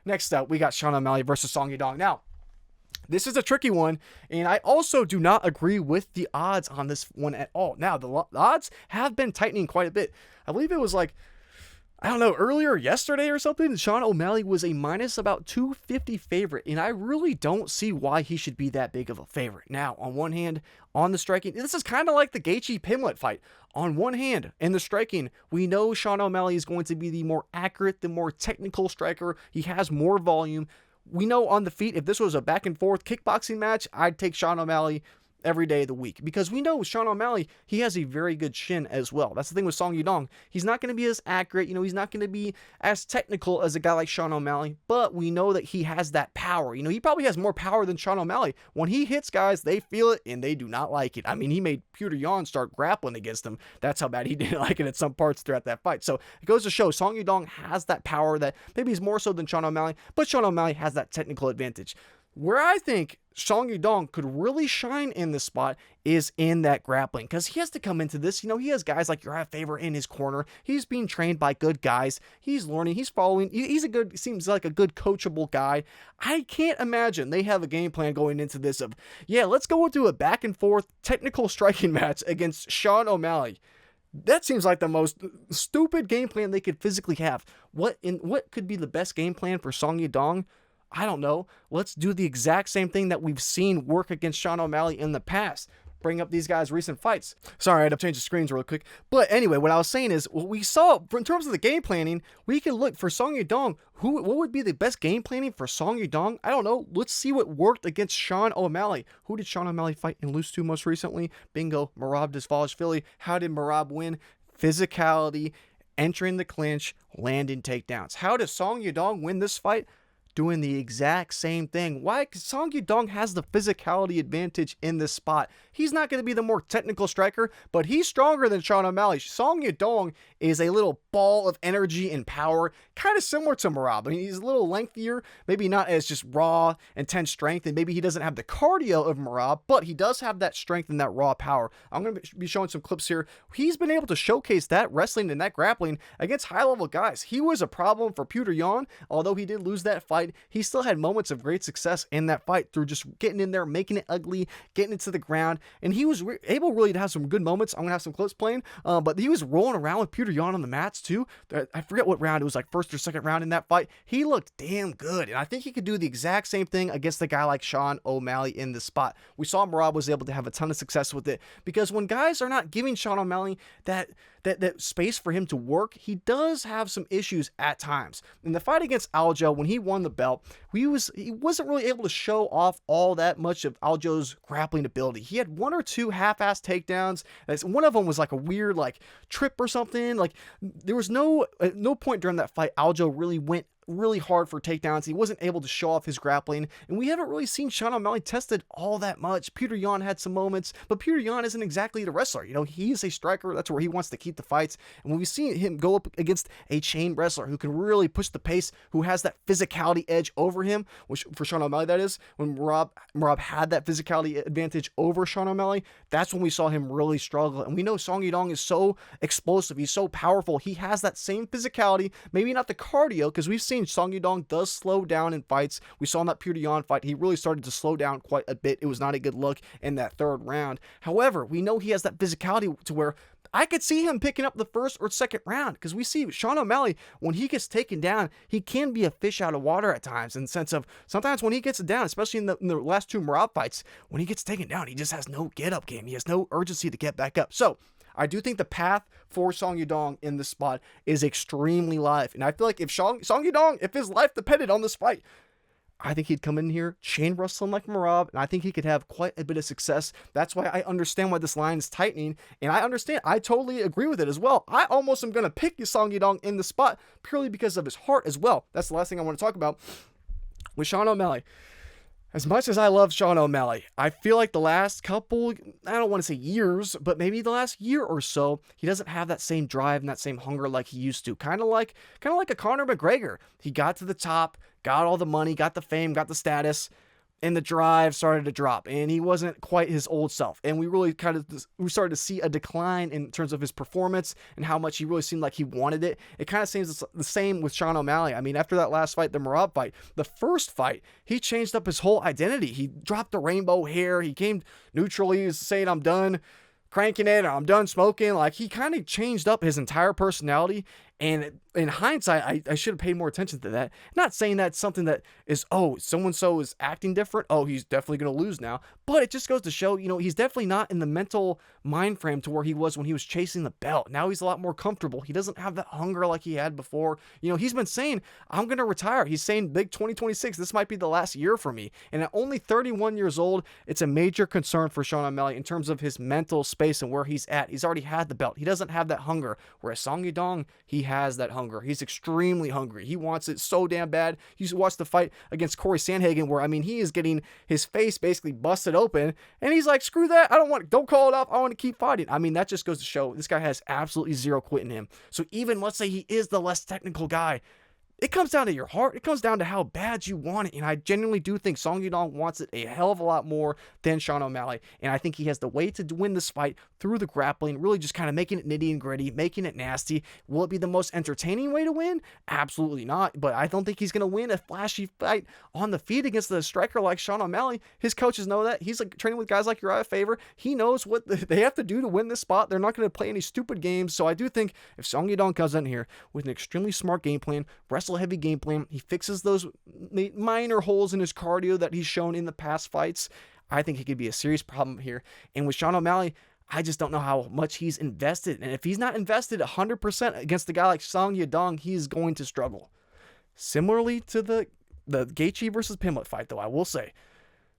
Next up, we got Sean O'Malley versus Song Yadong. Now, this is a tricky one, and I also do not agree with the odds on this one at all. Now, the odds have been tightening quite a bit. I believe it was like, I don't know, earlier yesterday or something, Sean O'Malley was a minus about 250 favorite, and I really don't see why he should be that big of a favorite. Now, on one hand, on the striking, this is kind of like the Gaethje Pimblett fight. On one hand, in the striking, we know Sean O'Malley is going to be the more accurate, the more technical striker. He has more volume. We know on the feet, if this was a back and forth kickboxing match, I'd take Sean O'Malley every day of the week, because we know Sean O'Malley, he has a very good shin as well. That's the thing with Song Yadong. He's not going to be as accurate, he's not going to be as technical as a guy like Sean O'Malley, but we know that he has that power. He probably has more power than Sean O'Malley. When he hits guys, they feel it and they do not like it. I mean, he made Petr Yan start grappling against him. That's how bad he didn't like it at some parts throughout that fight. So it goes to show Song Yadong has that power that maybe is more so than Sean O'Malley, but Sean O'Malley has that technical advantage. Where I think Song Yadong could really shine in this spot is in that grappling, because he has to come into this. He has guys like Uriah Faber in his corner. He's being trained by good guys. He's learning. He's following. Seems like a good coachable guy. I can't imagine they have a game plan going into this of, let's go into a back and forth technical striking match against Sean O'Malley. That seems like the most stupid game plan they could physically have. What could be the best game plan for Song Yadong? I don't know. Let's do the exact same thing that we've seen work against Sean O'Malley in the past. Bring up these guys' recent fights. Sorry, I had to change the screens real quick. But anyway, what I was saying is, what we saw in terms of the game planning, we can look for Song Yadong. What would be the best game planning for Song Yadong? I don't know. Let's see what worked against Sean O'Malley. Who did Sean O'Malley fight and lose to most recently? Bingo, Merab Dvalishvili. How did Merab win? Physicality, entering the clinch, landing takedowns. How does Song Yadong win this fight? Doing the exact same thing. Why? Because Song Yadong has the physicality advantage in this spot. He's not going to be the more technical striker, but he's stronger than Sean O'Malley. Song Yadong is a little ball of energy and power, kind of similar to Merab. I mean, he's a little lengthier, maybe not as just raw, intense strength, and maybe he doesn't have the cardio of Merab, but he does have that strength and that raw power. I'm going to be showing some clips here. He's been able to showcase that wrestling and that grappling against high-level guys. He was a problem for Petr Yan, although he did lose that fight. He still had moments of great success in that fight through just getting in there, making it ugly, getting it to the ground, and he was able really to have some good moments. I'm going to have some clips playing, but he was rolling around with Petr Yan on the mats too. I forget what round, it was like first or second round in that fight. He looked damn good, and I think he could do the exact same thing against a guy like Sean O'Malley in this spot. We saw Merab was able to have a ton of success with it, because when guys are not giving Sean O'Malley that space for him to work, he does have some issues at times. In the fight against Aljo, when he won the belt, he wasn't really able to show off all that much of Aljo's grappling ability. He had one or two half-assed takedowns. One of them was like a weird trip or something. There was no point during that fight Aljo really went really hard for takedowns. He wasn't able to show off his grappling, and we haven't really seen Sean O'Malley tested all that much. Petr Yan had some moments, but Petr Yan isn't exactly the wrestler. He's a striker. That's where he wants to keep the fights. And when we see him go up against a chain wrestler who can really push the pace, who has that physicality edge over him, which for Sean O'Malley that is, when Merab had that physicality advantage over Sean O'Malley, that's when we saw him really struggle. And we know Song Yadong is so explosive. He's so powerful. He has that same physicality, maybe not the cardio, because we've seen Song Yadong does slow down in fights. We saw in that Petr Yan fight, he really started to slow down quite a bit. It was not a good look in that third round. However, we know he has that physicality to where I could see him picking up the first or second round, because we see Sean O'Malley, when he gets taken down, he can be a fish out of water at times, in the sense of sometimes when he gets it down, especially in the last two Merab fights, when he gets taken down, he just has no get-up game. He has no urgency to get back up. So I do think the path for Song Yadong in this spot is extremely live. And I feel like if Song Yadong, if his life depended on this fight, I think he'd come in here, chain wrestling like Merab, and I think he could have quite a bit of success. That's why I understand why this line is tightening, and I totally agree with it as well. I almost am going to pick Song Yadong in the spot purely because of his heart as well. That's the last thing I want to talk about with Sean O'Malley. As much as I love Sean O'Malley, I feel like the last couple, I don't want to say years, but maybe the last year or so, he doesn't have that same drive and that same hunger like he used to. Kind of like a Conor McGregor. He got to the top, got all the money, got the fame, got the status, and the drive started to drop, and he wasn't quite his old self. And we started to see a decline in terms of his performance and how much he really seemed like he wanted it. It kind of seems the same with Sean O'Malley. I mean, after that last fight, the Merab fight, the first fight, he changed up his whole identity. He dropped the rainbow hair. He came neutral. He was saying, I'm done cranking it, or I'm done smoking. Like, he kind of changed up his entire personality. And in hindsight, I should have paid more attention to that. Not saying that's something that is, oh, so-and-so is acting different. Oh, he's definitely going to lose now. But it just goes to show, he's definitely not in the mental mind frame to where he was when he was chasing the belt. Now he's a lot more comfortable. He doesn't have that hunger like he had before. He's been saying, I'm going to retire. He's saying, big 2026, this might be the last year for me. And at only 31 years old, it's a major concern for Sean O'Malley in terms of his mental space and where he's at. He's already had the belt. He doesn't have that hunger. Whereas Song Yadong, he has that hunger. He's extremely hungry. He wants it so damn bad. You watch the fight against Corey Sandhagen where, he is getting his face basically busted open, and he's like, screw that. Don't call it off. I want to keep fighting. That just goes to show this guy has absolutely zero quit in him. So even, let's say he is the less technical guy, it comes down to your heart. It comes down to how bad you want it. And I genuinely do think Song Yadong wants it a hell of a lot more than Sean O'Malley. And I think he has the way to win this fight through the grappling, really just kind of making it nitty and gritty, making it nasty. Will it be the most entertaining way to win? Absolutely not. But I don't think he's going to win a flashy fight on the feet against a striker like Sean O'Malley. His coaches know that. He's like training with guys like Uriah Faber. He knows what they have to do to win this spot. They're not going to play any stupid games. So I do think if Song Yadong comes in here with an extremely smart game plan, wrestle-heavy game plan, he fixes those minor holes in his cardio that he's shown in the past fights, I think he could be a serious problem here. And with Sean O'Malley, I just don't know how much he's invested. And if he's not invested 100% against a guy like Song Yadong, he's going to struggle. Similarly to the Gaethje versus Pimblett fight, though, I will say,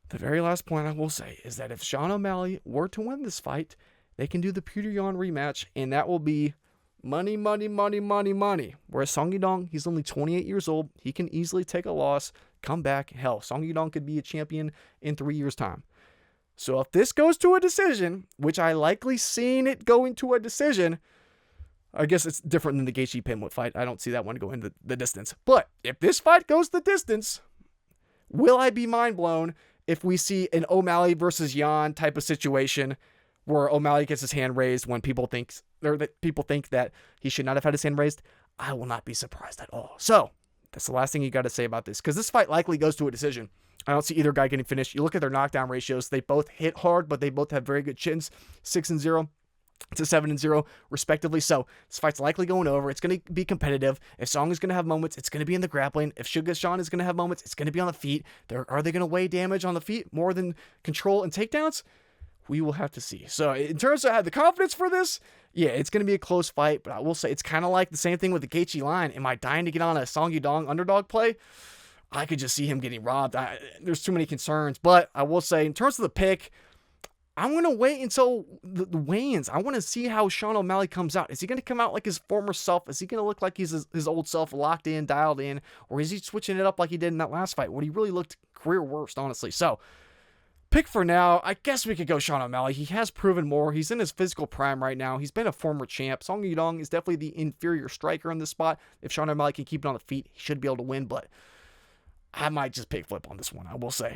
the very last point I will say is that if Sean O'Malley were to win this fight, they can do the Pulyaev rematch, and that will be money, money, money, money, money. Whereas Song Yadong, he's only 28 years old. He can easily take a loss, come back. Hell, Song Yadong could be a champion in 3 years' time. So if this goes to a decision, which I likely seen it go into a decision, I guess it's different than the Gaethje Pimblett fight. I don't see that one going the distance. But if this fight goes the distance, will I be mind blown if we see an O'Malley versus Yan type of situation where O'Malley gets his hand raised when people think that he should not have had his hand raised? I will not be surprised at all. So that's the last thing you got to say about this, because this fight likely goes to a decision. I don't see either guy getting finished. You look at their knockdown ratios; they both hit hard, but they both have very good chins, 6-0 to 7-0 respectively. So this fight's likely going over. It's going to be competitive. If Song is going to have moments, it's going to be in the grappling. If Sean is going to have moments, it's going to be on the feet. Are they going to weigh damage on the feet more than control and takedowns? We will have to see. So in terms of the confidence for this, yeah, it's going to be a close fight, but I will say it's kind of like the same thing with the Gaethje line. Am I dying to get on a Song Yadong underdog play? I could just see him getting robbed. There's too many concerns, but I will say in terms of the pick, I'm going to wait until the weigh-ins. I want to see how Sean O'Malley comes out. Is he going to come out like his former self? Is he going to look like he's his old self, locked in, dialed in? Or is he switching it up like he did in that last fight when he really looked career worst, honestly? So pick for now, I guess we could go Sean O'Malley. He has proven more. He's in his physical prime right now. He's been a former champ. Song Yadong is definitely the inferior striker in this spot. If Sean O'Malley can keep it on the feet, he should be able to win, but I might just pick flip on this one, I will say.